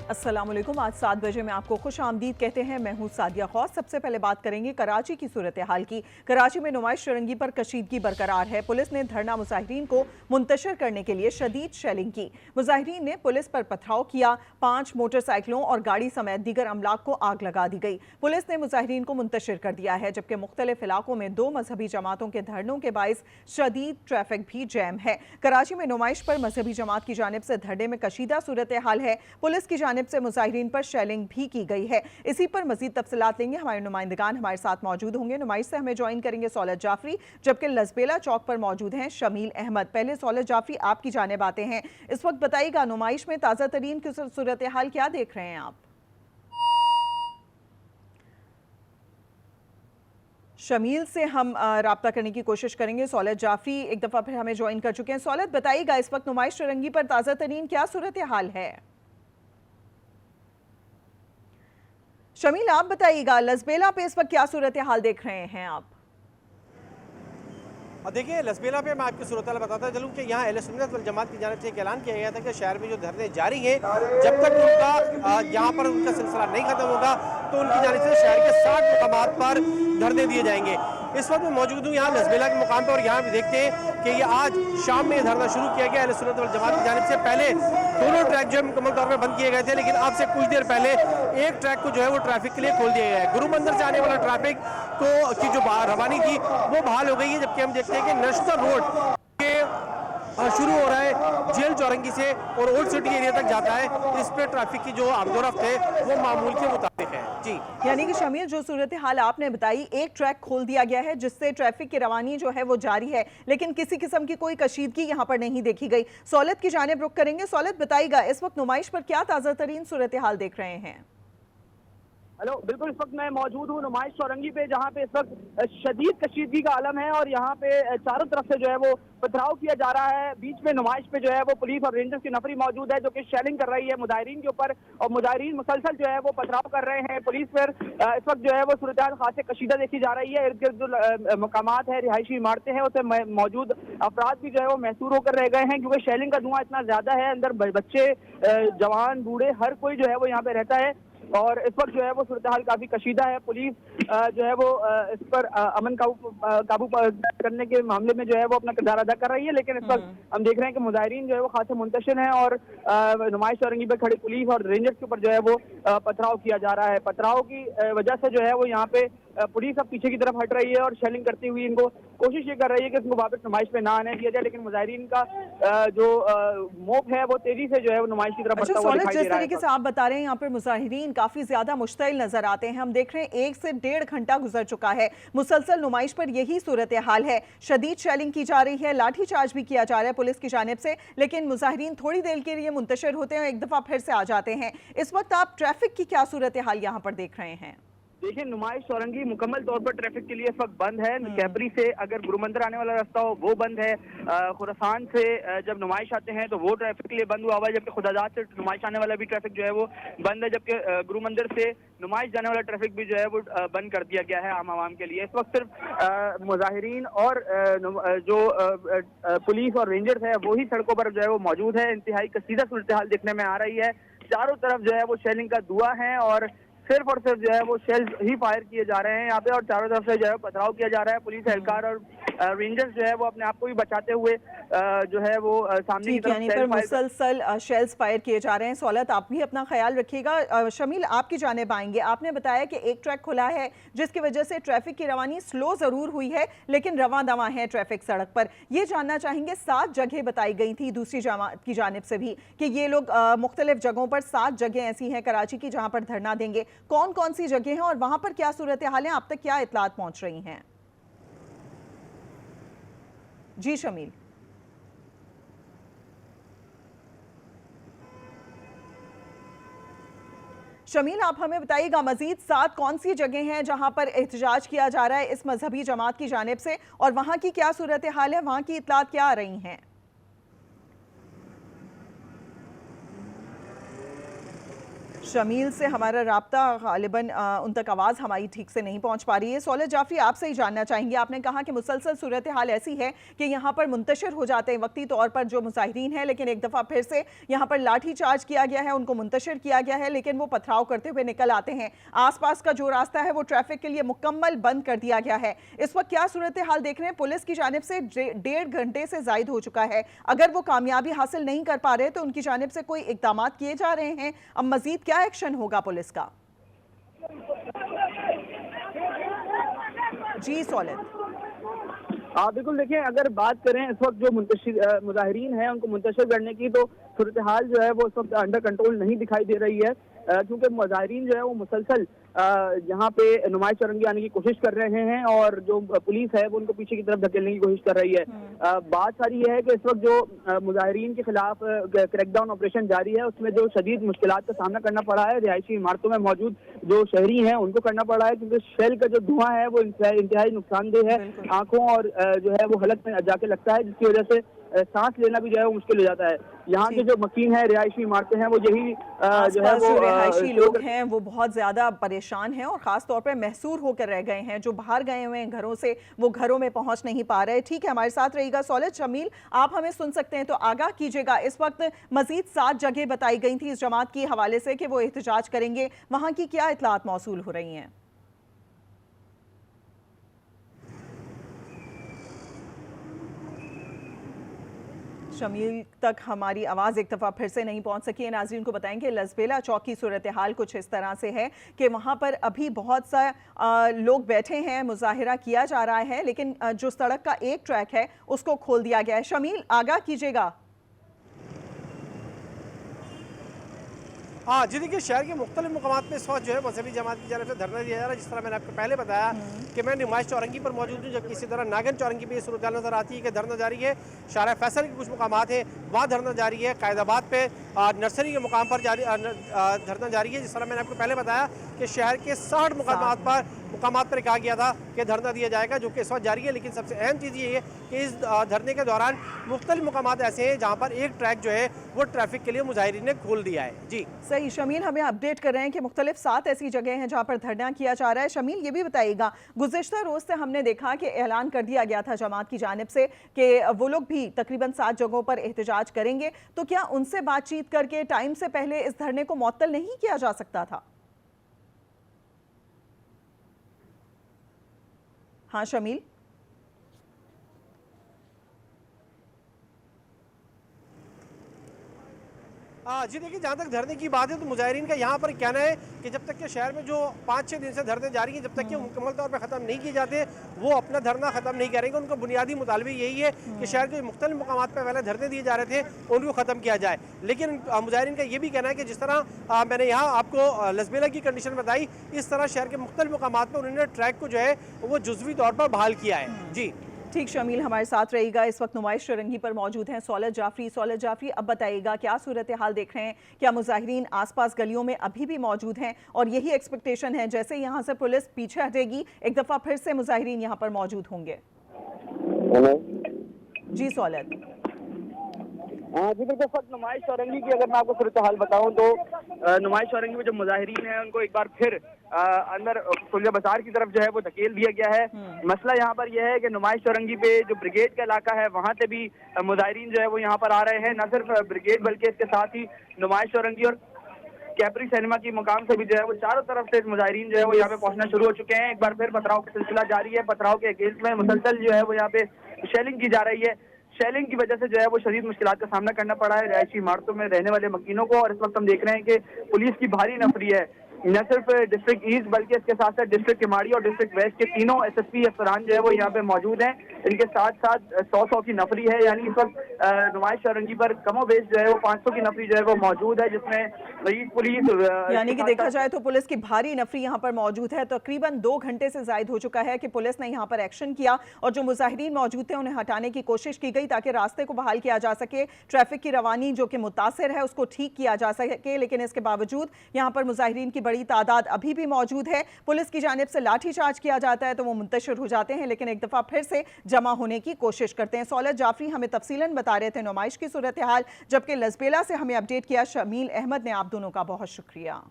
अस्सलाम वालेकुम। आज 7 बजे में आपको खुश आमदीद कहते हैं। मैं हूं सादिया खौस। सबसे पहले बात करेंगे कराची की सूरत हाल की। कराची में नुमाइश फिरंगी पर कशीदगी बरकरार है। पुलिस ने धरना मुजाहिरीन को मुंतशिर करने के लिए शदीद शेलिंग की। मुजाहिरीन ने पुलिस पर पथराव किया। 5 मोटरसाइकिलों और गाड़ी समेत दीगर अमलाक को आग लगा दी गई। पुलिस ने मुजाहिरीन को मुंतशिर कर दिया है, जबकि मुख्तलिफ इलाकों में 2 मजहबी जमातों के धरनों के बाइस शदीद ट्रैफिक भी जैम है। कराची में नुमाइश पर मजहबी जमात की जानिब से धरने में कशीदा सूरत हाल है। पुलिस की जानिब से मुजाहिरीन पर शेलिंग भी की गई है। इसी पर मजीद तफसीलात लेंगे। हमारे नुमाइंदगान हमारे साथ मौजूद होंगे। नुमाइश से हमें ज्वाइन करेंगे सौलत जाफरी, जबकि लसबेला चौक पर मौजूद हैं शमील अहमद। पहले सौलत जाफरी, आपकी जानिब आते हैं। इस वक्त बताइएगा नुमाइश में ताज़ा तरीन की सूरत हाल क्या देख रहे हैं आप? शमील से हम राब्ता करने की कोशिश करेंगे। सौलत जाफरी एक दफ़ा फिर हमें ज्वाइन कर चुके हैं। सौलत, बताइएगा इस वक्त नुमाइश फिरंगी पर ताज़ा तरीन क्या सूरत हाल है? शमील, आप बताइएगा लसबेला पे इस वक्त क्या सूरत हाल देख रहे हैं आप? और देखिए, लसबेला पे मैं आपकी सूरत हाल बताता चलूँ कि यहाँ अहले सुन्नत वल जमात की जानिब से एक ऐलान किया गया था कि शहर में जो धरने जारी हैं, जब तक उनका यहाँ पर उनका सिलसिला नहीं खत्म होगा तो उनकी जानिब से शहर के 60 मकामात पर धरने दिए जाएंगे। इस वक्त मैं मौजूद हूँ यहाँ लसबेला के मुकाम पर और यहाँ भी देखते हैं कि ये आज शाम में धरना शुरू किया गया अहले सुन्नत वल जमात की जानिब से। पहले दोनों ट्रैक जो है मुकम्मल तौर पर बंद किए गए थे, लेकिन अब से कुछ देर पहले एक ट्रैक को जो है वो ट्रैफिक के लिए खोल दिया गया है। गुरु मंदिर से आने वाला ट्रैफिक की जो रवानी थी वो बहाल हो गई है, जबकि हम देखते हैं कि नेशनल रोड के शुरू हो रहा है जेल चौरंगी से और ओल्ड सिटी एरिया तक जाता है। इस पे ट्रैफिक की जो आमदोरफ्त है वो मामूल के मुताबिक है। जी, यानी कि शमील, जो सूरत हाल आपने बताई, एक ट्रैक खोल दिया गया है जिससे ट्रैफिक की रवानी जो है वो जारी है, लेकिन किसी किस्म की कोई कशीदगी यहाँ पर नहीं देखी गई। सौलत की जानिब रुख करेंगे। सौलत, बताइएगा इस वक्त नुमाइश पर क्या ताज़ा तरीन सूरत हाल देख रहे हैं? हेलो, बिल्कुल इस वक्त मैं मौजूद हूँ नुमाइश चौरंगी पे, जहाँ पे इस वक्त शदीद कशीदगी का आलम है और यहाँ पे चारों तरफ से जो है वो पथराव किया जा रहा है। बीच में नुमाइश पे जो है वो पुलिस और रेंजर्स की नफरी मौजूद है जो कि शेलिंग कर रही है मुजाहिरीन के ऊपर, और मुजाहिरीन मुसलसल जो है वो पथराव कर रहे हैं। पुलिस पर इस वक्त जो है वो सूरत हाल खासे कशीदा देखी जा रही है। इर्द गिर्द जो मकामात है, रिहायशी इमारतें हैं, उसमें मौजूद अफराद भी जो है वो महसूर होकर रह गए हैं, क्योंकि शेलिंग का धुआं इतना ज्यादा है। अंदर बच्चे, जवान, बूढ़े, हर कोई जो है वो यहाँ पे रहता है और इस वक्त जो है वो सूरत हाल काफी कशीदा है। पुलिस जो है वो इस पर अमन काबू करने के मामले में जो है वो अपना किरदार अदा कर रही है, लेकिन इस वक्त हम देख रहे हैं कि मुजाहिरीन जो है वो खासे मुंतशिर हैं और नुमाइश चौरंगी पे खड़ी पुलिस और रेंजर्स के ऊपर जो है वो पथराव किया जा रहा है। पथराव की वजह से जो है वो यहाँ पे पुलिस अब पीछे की तरफ हट रही है और शेलिंग करती हुई इनको कोशिश ये कर रही है कि इनको वापस नुमाइश पे ना आने दिया जाए, लेकिन मुजाहिरीन का जो मोब है वो तेजी से जो है वो नुमाइश की तरफ बढ़ता हुआ दिखाई दे रहा है। जिस तरीके से आप बता रहे हैं, यहाँ पर मुजाहिरीन काफी ज्यादा मुश्तिल नजर आते हैं। हम देख रहे हैं 1 से 1.5 घंटा गुजर चुका है, मुसलसल नुमाइश पर यही सूरत हाल है। शदीद शेलिंग की जा रही है, लाठीचार्ज भी किया जा रहा है पुलिस की जानिब से, लेकिन मुजाहिरीन थोड़ी देर के लिए मुंतशिर होते हैं और एक दफा फिर से आ जाते हैं। इस वक्त आप ट्रैफिक की क्या सूरत हाल यहाँ पर देख रहे हैं? देखिए, नुमाइश चौरंगी मुकम्मल तौर पर ट्रैफिक के लिए इस वक्त बंद है। कैबरी से अगर गुरु मंदिर आने वाला रास्ता हो वो बंद है। खुरासान से जब नुमाइश आते हैं तो वो ट्रैफिक के लिए बंद हुआ हुआ है, जबकि खुदाजात से नुमाइश आने वाला भी ट्रैफिक जो है वो बंद है, जबकि गुरु मंदिर से नुमाइश जाने वाला ट्रैफिक भी जो है वो बंद कर दिया गया है आम आवाम के लिए। इस वक्त सिर्फ मुजाहिरीन और जो पुलिस और रेंजर्स है वही सड़कों पर जो है वो मौजूद है। इंतहाई कसीदा सूरत हाल देखने में आ रही है। चारों तरफ जो है वो शेलिंग का धुआं है और सिर्फ और सिर्फ जो है वो शेल्स ही फायर किए जा रहे हैं यहाँ पे, और चारों तरफ से जो है पथराव किया जा रहा है। पुलिस एहलकार और रेंजर्स जो है वो अपने आप को भी बचाते हुए जो है वो सामने की तरफ पर मुसलसल शेल्स फायर किए जा रहे हैं। सौलत, आप भी अपना ख्याल रखिएगा। शमील, आपकी जानिब आएंगे। आपने बताया कि एक ट्रैक खुला है जिसकी वजह से ट्रैफिक की रवानी स्लो जरूर हुई है, लेकिन रवां दवां है ट्रैफिक सड़क पर। ये जानना चाहेंगे, 7 जगह बताई गई थी दूसरी जमात की जानिब से भी कि ये लोग मुख्तलिफ जगहों पर 7 जगह ऐसी हैं कराची की जहां पर धरना देंगे। कौन कौन सी जगह हैं और वहां पर क्या सूरत हाल है? आप तक क्या इतलात पहुंच रही हैं? जी शमील। शमील, आप हमें बताइएगा मजीद 7 कौन सी जगह हैं जहां पर एहतजाज किया जा रहा है इस मजहबी जमात की जानिब से, और वहां की क्या सूरत हाल है, वहां की इतलात क्या आ रही हैं? शमील से हमारा राब्ता गालिबन उन तक आवाज़ हमारी ठीक से नहीं पहुंच पा रही है। सौलत जाफरी, आपसे ही जानना चाहेंगे, आपने कहा कि मुसलसल सूरत हाल ऐसी है कि यहाँ पर मुंतशिर हो जाते हैं वक्ती तौर पर जो मुजाहिरीन हैं, लेकिन एक दफ़ा फिर से यहाँ पर लाठी चार्ज किया गया है, उनको मुंतशिर किया गया है, लेकिन वो पथराव करते हुए निकल आते हैं। आसपास का जो रास्ता है वो ट्रैफिक के लिए मुकम्मल बंद कर दिया गया है। इस वक्त क्या सूरत हाल देख रहे हैं? पुलिस की जानिब से 1.5 घंटे से जायद हो चुका है, अगर वो कामयाबी हासिल नहीं कर पा रहे तो उनकी जानिब से कोई इकदाम किए जा रहे हैं? अब मजीद क्या एक्शन होगा पुलिस का? जी सौलत। बिल्कुल, देखिए, अगर बात करें इस वक्त जो मुजाहिरीन हैं उनको मुंतशिर करने की, तो सूरत हाल जो है वो इस वक्त अंडर कंट्रोल नहीं दिखाई दे रही है, क्योंकि मुजाहिरीन जो है वो मुसलसल यहाँ पे नुमाइश चौरंगी आने की कोशिश कर रहे हैं और जो पुलिस है वो उनको पीछे की तरफ धकेलने की कोशिश कर रही है। बात सारी यह है कि इस वक्त जो मुजाहिरीन के खिलाफ क्रैकडाउन ऑपरेशन जारी है, उसमें जो शदीद मुश्किलात का सामना करना पड़ा है रिहायशी इमारतों में मौजूद जो शहरी हैं उनको करना पड़ा है, क्योंकि शेल का जो धुआं है वो इंतहाई नुकसानदेह है, आंखों और जो है वो हलक में जाके लगता है, जिसकी वजह से सांस लेना भी जो है वो मुश्किल हो जाता है। यहाँ के जो मकीन है, रिहायशी इमारतें हैं, वो यही जो है वो रिहायशी लोग हैं वो बहुत ज्यादा परेशान हैं और खास तौर पर महसूर होकर रह गए हैं। जो बाहर गए हुए हैं घरों से, वो घरों में पहुंच नहीं पा रहे। ठीक है, हमारे साथ रहिएगा सौलत। शमील, आप हमें सुन सकते हैं तो आगाह कीजिएगा। इस वक्त मजीद 7 जगह बताई गई थी इस जमात के हवाले से कि वो एहतजाज करेंगे, वहां की क्या इतलात मौसूल हो रही हैं? शमील तक हमारी आवाज़ एक दफ़ा फिर से नहीं पहुंच सकी है। नाज़रीन को बताएंगे लसबेला चौक की सूरत हाल कुछ इस तरह से है कि वहां पर अभी बहुत सा लोग बैठे हैं, मुजाहिरा किया जा रहा है, लेकिन जो सड़क का एक ट्रैक है उसको खोल दिया गया है। शमील, आगाह कीजिएगा। हाँ जी, देखिए, शहर के मुख्तलिफ मुकामात पे इस वक्त जो है मजहबी जमात की जानब से धरना दिया जा रहा है। जिस तरह मैंने आपको पहले बताया कि मैं नुमाइश चौरंगी पर मौजूद हूँ, जबकि इसी तरह नागन चौरंगी पे ये सूरत नज़र आती है कि धरना जारी है। शारा फैसल के कुछ मुकामात हैं वहाँ धरना जारी है। कायदाबाद पे नर्सरी के मुकाम पर धरना जारी है। जिस तरह मैंने आपको पहले बताया कि शहर के 60 मुकामात पर कहा गया था कि धरना दिया जाएगा, जो कि इस वक्त जारी है। लेकिन सबसे अहम चीज़ ये है कि इस धरने के दौरान मुख्तलिफ मुकामात ऐसे हैं जहाँ पर एक ट्रैक जो है वो ट्रैफिक के लिए मुजाहिरीन ने खोल दिया है। जी सही, शमील हमें अपडेट कर रहे हैं कि मुख्तलिफ 7 ऐसी जगह हैं जहाँ पर धरना किया जा रहा है। शमील, ये भी बताइएगा, गुज़िश्ता रोज़ से हमने देखा कि ऐलान कर दिया गया था जमात की जानिब से कि वो लोग भी तकरीबन 7 जगहों पर एहतजाज करेंगे, तो क्या उनसे बातचीत करके टाइम से पहले इस धरने को मुअत्तल नहीं किया जा सकता था? हाँ शमील। जी देखिए, जहाँ तक धरने की बात है तो मुजाहिरीन का यहाँ पर कहना है कि जब तक के शहर में जो 5-6 दिन से धरने जारी हैं, जब तक कि मुकम्मल तौर पर ख़त्म नहीं किए जाते, वो अपना धरना ख़त्म नहीं करेंगे। उनका बुनियादी मुतालबे यही है कि शहर के मुख्तलिफ मुकामात पर पहले धरने दिए जा रहे थे, उनको ख़त्म किया जाए। लेकिन मुजाहिरीन का ये भी कहना है कि जिस तरह मैंने यहाँ आपको लसबेला की कंडीशन बताई, इस तरह शहर के मुख्तलिफ मुकामात पर उन्होंने ट्रैक को जो है वो जुज़वी तौर पर बहाल किया है। जी ठीक, शमील हमारे साथ रहेगा। इस वक्त नुमाइश चौरंगी पर मौजूद हैं सौलत जाफरी। सौलत जाफरी, अब बताइएगा क्या सूरत हाल देख रहे हैं? क्या मुजाहिरीन आसपास गलियों में अभी भी मौजूद हैं और यही एक्सपेक्टेशन है जैसे यहाँ से पुलिस पीछे हटेगी एक दफ़ा फिर से मुजाहिरीन यहाँ पर मौजूद होंगे? जी सौलत। जी बिल्कुल, नुमाइश चौरंगी की अगर मैं आपको सूरत हाल बताऊं तो नुमाइश चौरंगी में जो मुजाहिरीन हैं उनको एक बार फिर अंदर सुलिया बाजार की तरफ जो है वो धकेल दिया गया है। मसला यहाँ पर यह है कि नुमाइश चौरंगी पे जो ब्रिगेड का इलाका है वहाँ से भी मुजाहिरीन जो है वो यहाँ पर आ रहे हैं। न सिर्फ ब्रिगेड बल्कि इसके साथ ही नुमाइश चौरंगी और कैपरी सिनेमा की मुकाम से भी जो है वो चारों तरफ से मुजाहिरीन जो है वो यहाँ पे पहुंचना शुरू हो चुके हैं। एक बार फिर पथराव का सिलसिला जारी है। पथराव के अगेंस्ट में मुसलसल जो है वो यहाँ पे शेलिंग की जा रही है। शेलिंग की वजह से जो है वो शदीद मुश्किलात का सामना करना पड़ा है रिहायशी इमारतों में रहने वाले मकीनों को। और इस वक्त हम देख रहे हैं कि पुलिस की भारी नफरी है, न सिर्फ डिस्ट्रिक्ट ईस्ट बल्कि इसके साथ साथ डिस्ट्रिक्ट किमाड़ी और डिस्ट्रिक्ट वेस्ट के तीनों एसएसपी अफसरान जो है वो यहाँ पे मौजूद हैं। इनके साथ साथ 100 की नफरी है, यानी इस वक्त नुमाइश चौरंगी पर कमोबेश जो है वो 500 की नफरी जो है वो मौजूद है, जिसमें पुलिस यानी कि देखा जाए तो पुलिस की भारी नफरी यहाँ पर मौजूद है। तकरीबन 2 घंटे से जायद हो चुका है कि पुलिस ने यहाँ पर एक्शन किया और जो मुजाहिरीन मौजूद थे उन्हें हटाने की कोशिश की गई ताकि रास्ते को बहाल किया जा सके, ट्रैफिक की रवानी जो कि मुतासिर है उसको ठीक किया जा सके। लेकिन इसके बावजूद यहाँ पर मुजाहिरीन की बड़ी तादाद अभी भी मौजूद है। पुलिस की जानिब से लाठीचार्ज किया जाता है तो वो मुंतशिर हो जाते हैं, लेकिन एक दफ़ा फिर से जमा होने की कोशिश करते हैं। सौलत जाफरी हमें तफसीलन बता रहे थे नुमाइश की सूरत हाल, जबकि लसबेला से हमें अपडेट किया शमील अहमद ने। आप दोनों का बहुत शुक्रिया।